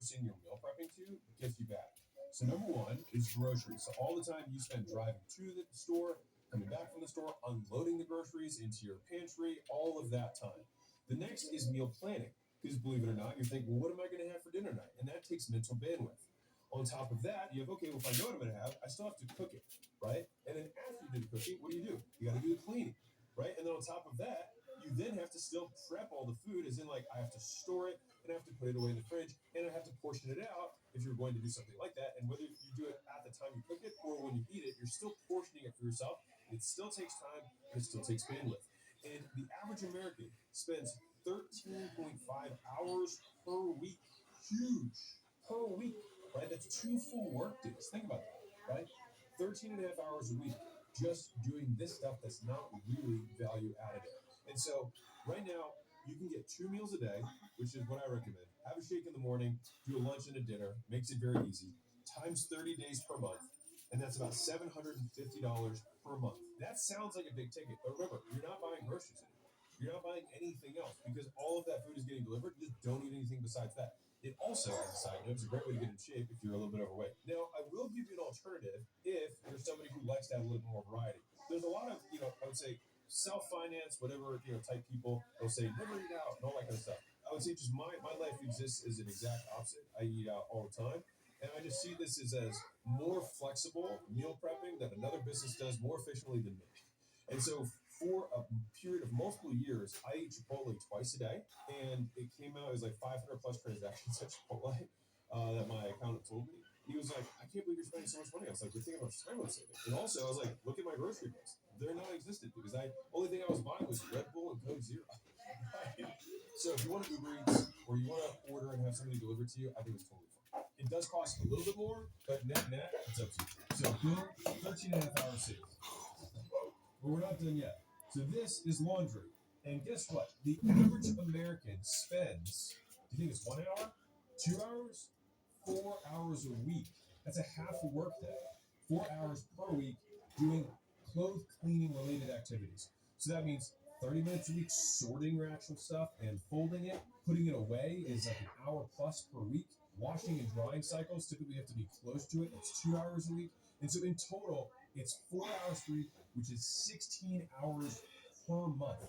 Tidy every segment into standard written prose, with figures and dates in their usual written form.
introducing your meal prepping to gets you back. So number one is groceries. So all the time you spend driving to the store, coming back from the store, unloading the groceries into your pantry, all of that time. The next is meal planning. Because believe it or not, you're thinking, well, what am I going to have for dinner tonight? And that takes mental bandwidth. On top of that, you have, okay, well, if I know what I'm going to have, I still have to cook it, right? And then after you do the cooking, what do? You got to do the cleaning, right? And then on top of that, you then have to still prep all the food, as in, like, I have to store it, and I have to put it away in the fridge, and I have to portion it out if you're going to do something like that. And whether you do it at the time you cook it or when you eat it, you're still portioning it for yourself. It still takes time, and it still takes bandwidth. And the average American spends 13.5 hours per week. Huge. Per week, right? That's 2 full work days. Think about that, right? 13 and a half hours a week just doing this stuff that's not really value additive. And so right now, you can get 2 meals a day, which is what I recommend. Have a shake in the morning, do a lunch and a dinner, makes it very easy, times 30 days per month. And that's about $750 per month. That sounds like a big ticket, but remember, you're not buying groceries anymore. You're not buying anything else because all of that food is getting delivered. Just don't eat anything besides that. It also, as a side note, is a great way to get in shape if you're a little bit overweight. Now, I will give you an alternative if you're somebody who likes to have a little bit more variety. There's a lot of, I would say, self-finance, whatever, type people. They'll say, never eat out and all that kind of stuff. I would say just my life exists as an exact opposite. I eat out all the time. And I just see this as more flexible meal prepping that another business does more efficiently than me. And so for a period of multiple years, I ate Chipotle twice a day, and it came out as like 500 plus transactions at Chipotle that my accountant told me. He was like, I can't believe you're spending so much money. I was like, you're thinking about time I'm saving. And also, I was like, look at my grocery bills. They're non-existent because only thing I was buying was Red Bull and Coke Zero. Right? So if you want to Uber Eats or you want to order and have somebody delivered to you, I think it's totally fine. It does cost a little bit more, but net, it's up to you. So boom, 13 and a half hours saved. But we're not done yet. So this is laundry. And guess what? The average American spends, do you think it's 1 hour, 2 hours, 4 hours a week? That's a half a work day. 4 hours per week doing clothes cleaning related activities. So that means 30 minutes a week sorting your actual stuff and folding it, putting it away is like an hour plus per week. Washing and drying cycles typically have to be close to it. It's 2 hours a week. And so in total, it's 4 hours per week, which is 16 hours per month.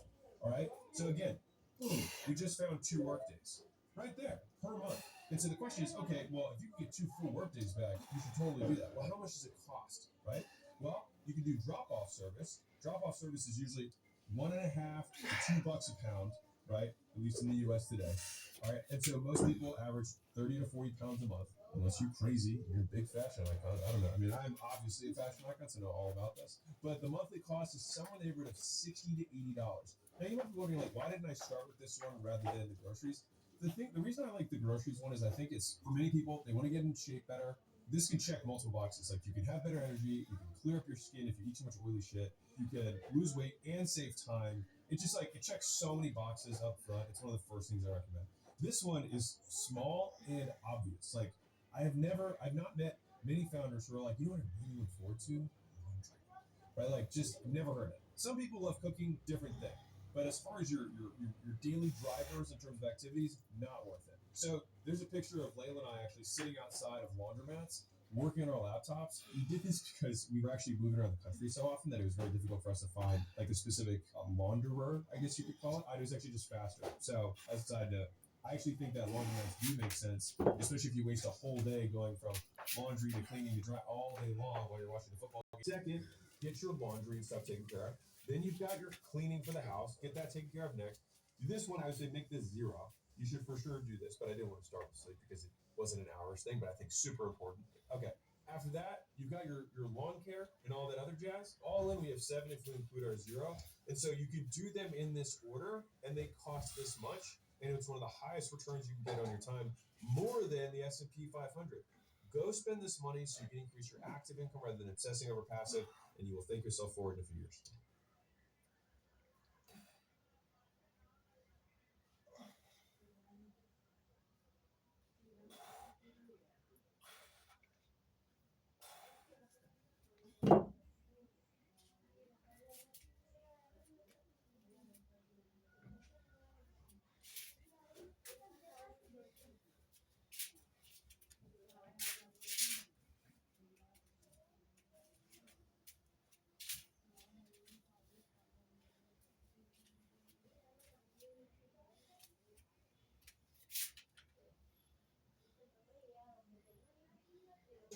All right. So again, boom, we just found 2 work days right there per month. And so the question is, okay, well, if you can get 2 full work days back, you should totally do that. Well, how much does it cost, right? Well, you can do drop-off service. Drop-off service is usually $1.50 to $2 a pound, right? At least in the U.S. today. All right. And so most people average 30 to 40 pounds a month. Unless you're crazy, you're a big fashion icon. I don't know. I mean, I'm obviously a fashion icon, so I know all about this. But the monthly cost is somewhere in the neighborhood of $60 to $80. Now you might be wondering, like, why didn't I start with this one rather than the groceries? The reason I like the groceries one is I think it's for many people they want to get in shape better. This can check multiple boxes. Like you can have better energy, you can clear up your skin if you eat too much oily shit, you can lose weight and save time. It just like it checks so many boxes up front. It's one of the first things I recommend. This one is small and obvious. Like I've not met many founders who are like, you know what I really look forward to? Laundry. Right? Like just never heard it. Some people love cooking, different thing. But as far as your daily drivers in terms of activities, not worth it. So there's a picture of Layla and I actually sitting outside of laundromats, working on our laptops. We did this because we were actually moving around the country so often that it was very difficult for us to find like a specific launderer, I guess you could call it. It was actually just faster. So as a side note, I actually think that laundromats do make sense, especially if you waste a whole day going from laundry to cleaning to dry all day long while you're watching the football game. Second, get your laundry and stuff taken care of. Then you've got your cleaning for the house. Get that taken care of next. This one, I would say make this 0. You should for sure do this, but I didn't want to start with sleep because it wasn't an hours thing, but I think super important. Okay. After that, you've got your lawn care and all that other jazz. All in, we have 7 if we include our 0. And so you can do them in this order, and they cost this much. And it's one of the highest returns you can get on your time, more than the S&P 500. Go spend this money so you can increase your active income rather than obsessing over passive, and you will thank yourself for it in a few years.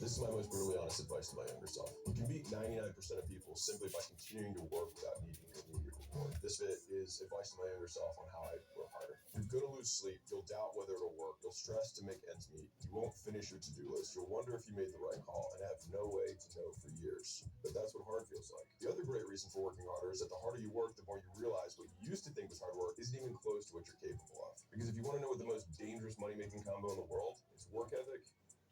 This is my most brutally honest advice to my younger self. You can beat 99% of people simply by continuing to work without needing your immediate reward. This bit is advice to my younger self on how I work harder. You're going to lose sleep. You'll doubt whether it'll work. You'll stress to make ends meet. You won't finish your to-do list. You'll wonder if you made the right call and have no way to know for years. But that's what hard feels like. The other great reason for working harder is that the harder you work, the more you realize what you used to think was hard work isn't even close to what you're capable of. Because if you want to know what the most dangerous money-making combo in the world, it's work ethic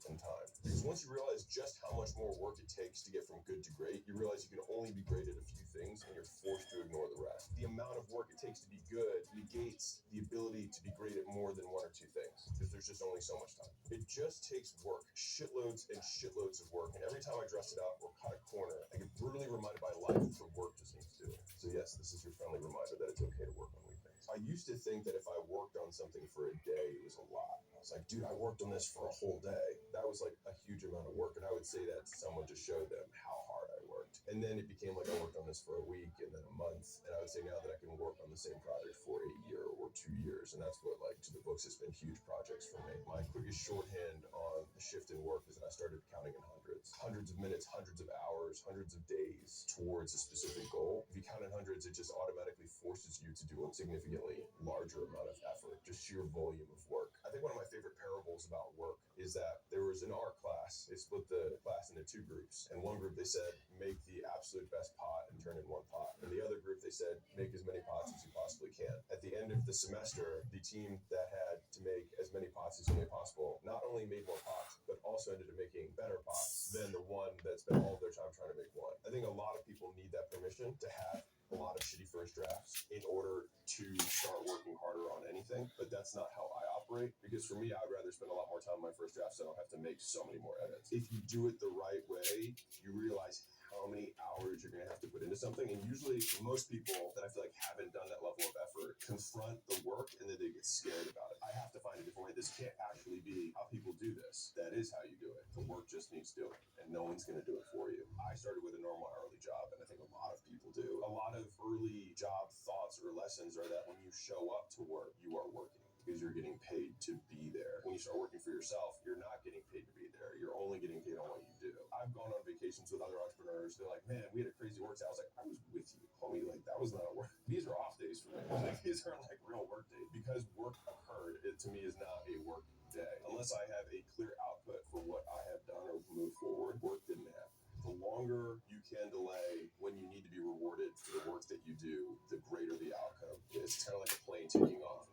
and time. Because once you realize just how much more work it takes to get from good to great, you realize you can only be great at a few things and you're forced to ignore the rest. The amount of work it takes to be good negates the ability to be great at more than one or two things because there's just only so much time. It just takes work, shitloads and shitloads of work. And every time I dress it up or cut a corner, I get brutally reminded by life that the work just needs doing. So yes, this is your friendly reminder that it's okay to work on weekends. I used to think that if I worked on something for a day, it was a lot. I was like, dude, I worked on this for a whole day. That was like a huge amount of work. And I would say that to someone to show them how hard I worked. And then it became like I worked on this for a week and then a month. And I would say now that I can work on the same project for a year or 2 years. And that's what, like, to the books has been huge projects for me. My quickest shorthand on the shift in work is that I started counting in hundreds. Hundreds of minutes, hundreds of hours, hundreds of days towards a specific goal. If you count in hundreds, it just automatically forces you to do a significantly larger amount of effort, just sheer volume of work. I think one of my favorite parables about work is that there was an art class. They split the class into two groups. And one group, they said, make the absolute best pot and turn in one pot. And the other group, they said, make as many pots as you possibly can. At the end of the semester, the team that had to make as many pots as humanly possible not only made more pots, but also ended up making better pots than the one that spent all of their time trying to make one. I think a lot of people need that permission to have a lot of shitty first drafts in order to start working harder on anything, but that's not how I operate. Because for me, I'd rather spend a lot more time on my first draft so I don't have to make so many more edits. If you do it the right way, you realize how many hours you're going to have to put into something. And usually, most people that I feel like haven't done that level of effort confront the work and then they get scared about it. I have to find a different way. This can't actually be how people do this. That is how you do it. The work just needs doing, and no one's going to do it for you. I started with a normal hourly job, and I think a lot of people do. A lot of early job thoughts or lessons are that when you show up to work, you are working because you're getting paid to be there. When you start working for yourself, you're not getting paid to be there. You're only getting paid on what you do. I've gone on vacations with other entrepreneurs. They're like, man, we had a crazy work day. I was like, I was with you, homie. Like, that was not a work. These are off days for me. Like, these are like real work days. Because work occurred, it to me is not a work day. Unless I have a clear output for what I have done or moved forward, work didn't happen. The longer you can delay when you need to be rewarded for the work that you do, the greater the outcome. It's kind of like a plane taking off.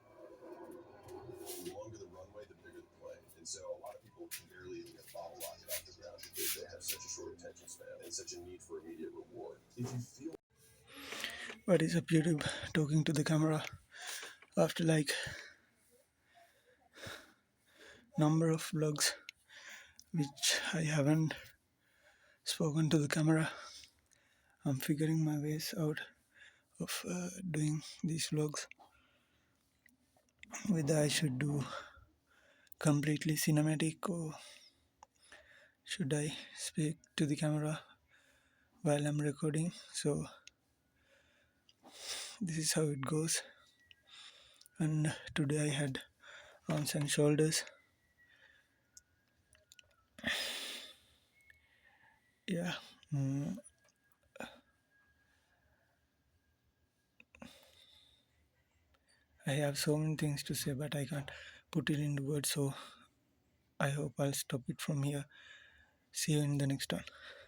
The longer the runway, the bigger the plane. And so a lot of people can barely even get bottle rocket off the ground because they have such a short attention span and such a need for immediate reward. If you feel What is up, YouTube? Talking to the camera after like number of vlogs which I haven't spoken to the camera. I'm figuring my ways out of doing these vlogs. Whether I should do completely cinematic or should I speak to the camera while I'm recording. So this is how it goes. And today I had arms and shoulders. Yeah. I have so many things to say, but I can't put it into words. So I hope I'll stop it from here. See you in the next one.